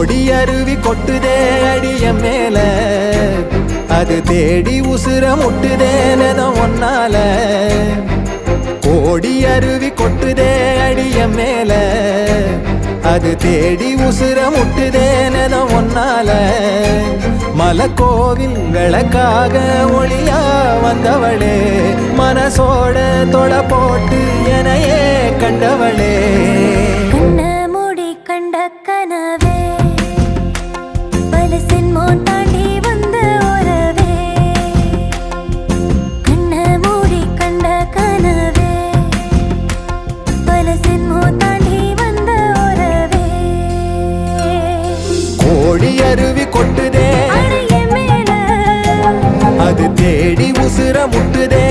கோடி அருவி கொட்டுதே அடிய மேல, அது தேடி உசுர முட்டுதேனதம் ஒன்னால. கோடி அருவி கொட்டுதே அடிய மேல, அது தேடி உசுர முட்டுதேனதம் ஒன்னால. மலக்கோவில் விளக்காக ஒளியா வந்தவளே, மனசோட தொலை போட்டு எனையே கண்டவளே. கனவே பல சென்மோ தாண்டி வந்த உறவே, கண்ண மூடி கண்ட கனவே பல சென்மோ தாண்டி வந்த உறவே. கோடி அருவி கொட்டுதே அடைய மேல, அது தேடி உசுர முட்டுதே